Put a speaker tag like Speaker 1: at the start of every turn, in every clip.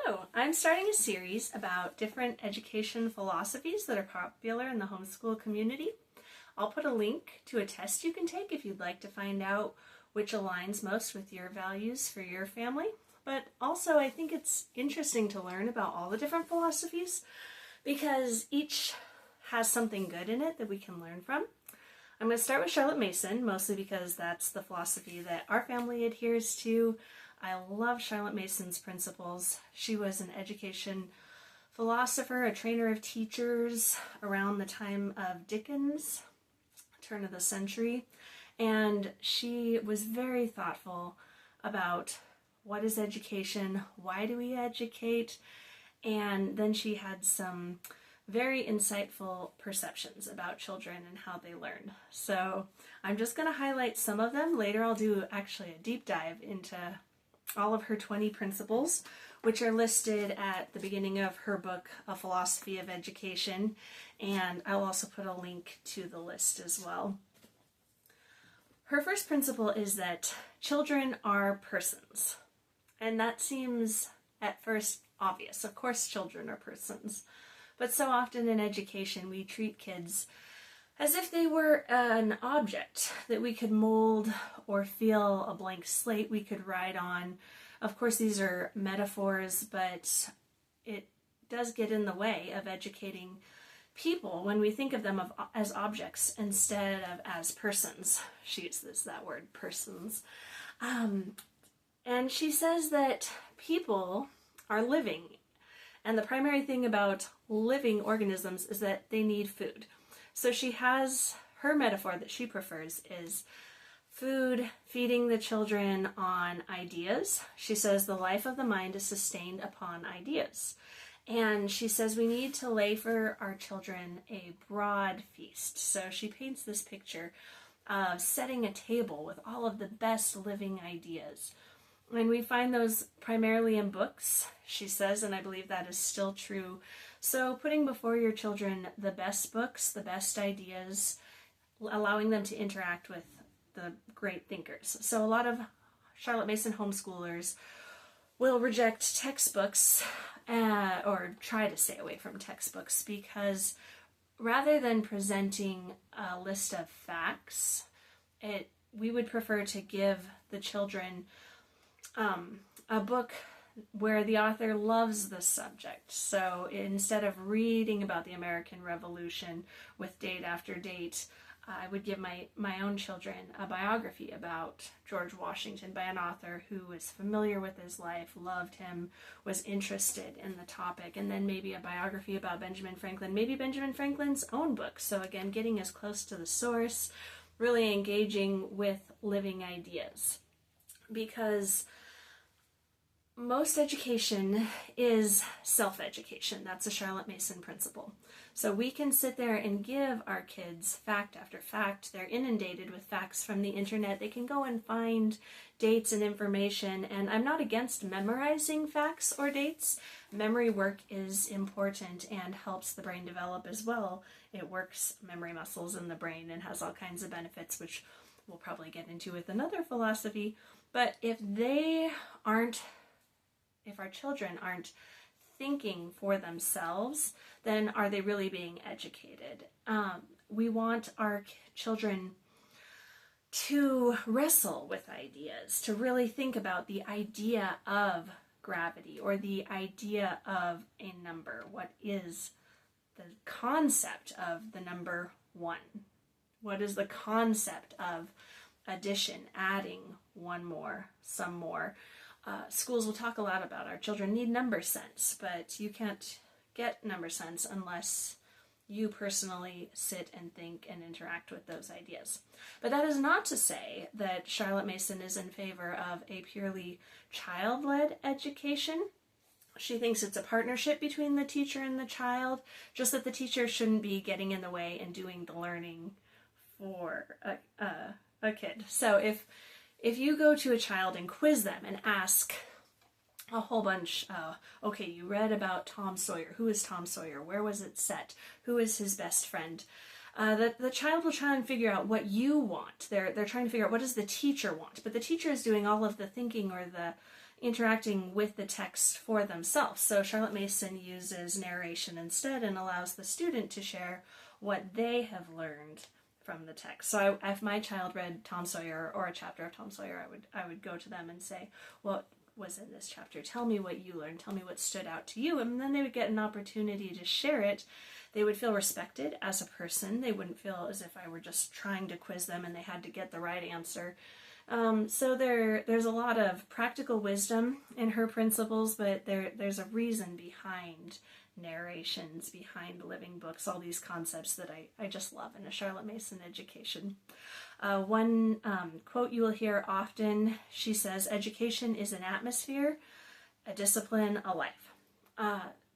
Speaker 1: Hello, I'm starting a series about different education philosophies that are popular in the homeschool community. I'll put a link to a test you can take if you'd like to find out which aligns most with your values for your family. But also I think it's interesting to learn about all the different philosophies because each has something good in it that we can learn from. I'm going to start with Charlotte Mason, mostly because that's the philosophy that our family adheres to. I love Charlotte Mason's principles. She was an education philosopher, a trainer of teachers around the time of Dickens, turn of the century, and she was very thoughtful about what is education, why do we educate, and then she had some very insightful perceptions about children and how they learn. So I'm just going to highlight some of them. Later I'll do actually a deep dive into all of her 20 principles, which are listed at the beginning of her book, A Philosophy of Education, and I'll also put a link to the list as well. Her first principle is that children are persons, and that seems at first obvious. Of course children are persons, but so often in education we treat kids as if they were an object that we could mold or feel, a blank slate we could write on. Of course, these are metaphors, but it does get in the way of educating people when we think of them as objects instead of as persons. She uses that word, persons. And she says that people are living, and the primary thing about living organisms is that they need food. So she has, her metaphor that she prefers is food, feeding the children on ideas. She says the life of the mind is sustained upon ideas. And she says we need to lay for our children a broad feast. So she paints this picture of setting a table with all of the best living ideas. And we find those primarily in books, she says, and I believe that is still true. So putting before your children the best books, the best ideas, allowing them to interact with the great thinkers. So a lot of Charlotte Mason homeschoolers will reject textbooks or try to stay away from textbooks because rather than presenting a list of facts, we would prefer to give the children a book where the author loves the subject. So instead of reading about the American Revolution with date after date, I would give my own children a biography about George Washington by an author who was familiar with his life, loved him, was interested in the topic, and then maybe a biography about Benjamin Franklin, maybe Benjamin Franklin's own book. So again, getting as close to the source, really engaging with living ideas. Because most education is self-education. That's a Charlotte Mason principle. So we can sit there and give our kids fact after fact. They're inundated with facts from the internet. They can go and find dates and information. And I'm not against memorizing facts or dates. Memory work is important and helps the brain develop as well. It works memory muscles in the brain and has all kinds of benefits, which we'll probably get into with another philosophy. But if our children aren't thinking for themselves, then are they really being educated? We want our children to wrestle with ideas, to really think about the idea of gravity or the idea of a number. What is the concept of the number 1? What is the concept of addition, adding one more, some more? Schools will talk a lot about our children need number sense, but you can't get number sense unless you personally sit and think and interact with those ideas. But that is not to say that Charlotte Mason is in favor of a purely child-led education. She thinks it's a partnership between the teacher and the child, just that the teacher shouldn't be getting in the way and doing the learning for a kid. So if you go to a child and quiz them and ask a whole bunch, okay, you read about Tom Sawyer. Who is Tom Sawyer? Where was it set? Who is his best friend? The child will try and figure out what you want. They're trying to figure out what does the teacher want. But the teacher is doing all of the thinking or interacting with the text for themselves. So Charlotte Mason uses narration instead and allows the student to share what they have learned from the text. So if my child read Tom Sawyer or a chapter of Tom Sawyer, I would go to them and say, what was in this chapter? Tell me what you learned. Tell me what stood out to you. And then they would get an opportunity to share it. They would feel respected as a person. They wouldn't feel as if I were just trying to quiz them and they had to get the right answer. So there's a lot of practical wisdom in her principles, but there's a reason behind narrations, behind living books, all these concepts that I just love in a Charlotte Mason education. One quote you will hear often, she says, "Education is an atmosphere, a discipline, a life."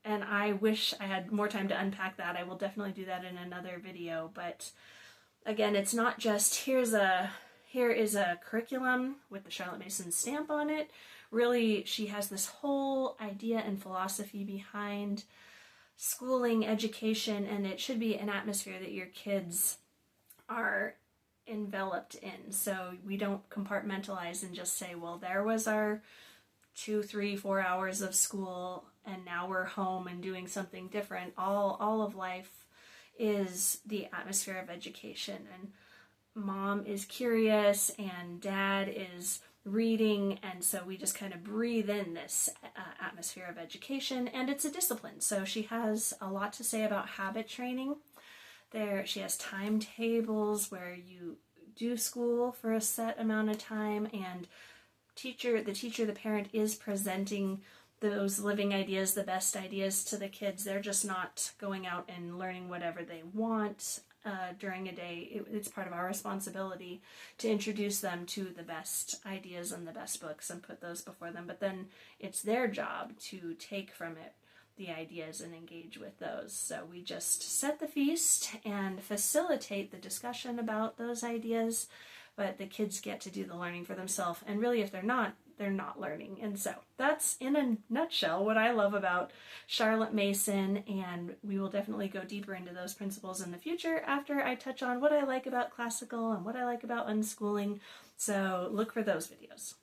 Speaker 1: And I wish I had more time to unpack that. I will definitely do that in another video. But again, it's not just here is a curriculum with the Charlotte Mason stamp on it. Really, she has this whole idea and philosophy behind schooling, education, and it should be an atmosphere that your kids are enveloped in. So we don't compartmentalize and just say, well, there was our 2, 3, 4 hours of school and now we're home and doing something different. All of life is the atmosphere of education, and mom is curious and dad is reading, and so we just kind of breathe in this atmosphere of education, and it's a discipline. So she has a lot to say about habit training. She has timetables where you do school for a set amount of time, and the parent is presenting those living ideas, the best ideas to the kids. They're just not going out and learning whatever they want during a day. It's part of our responsibility to introduce them to the best ideas and the best books and put those before them. But then it's their job to take from it the ideas and engage with those. So we just set the feast and facilitate the discussion about those ideas, but the kids get to do the learning for themselves. And really, if they're not learning. And so that's in a nutshell what I love about Charlotte Mason, and we will definitely go deeper into those principles in the future after I touch on what I like about classical and what I like about unschooling. So look for those videos.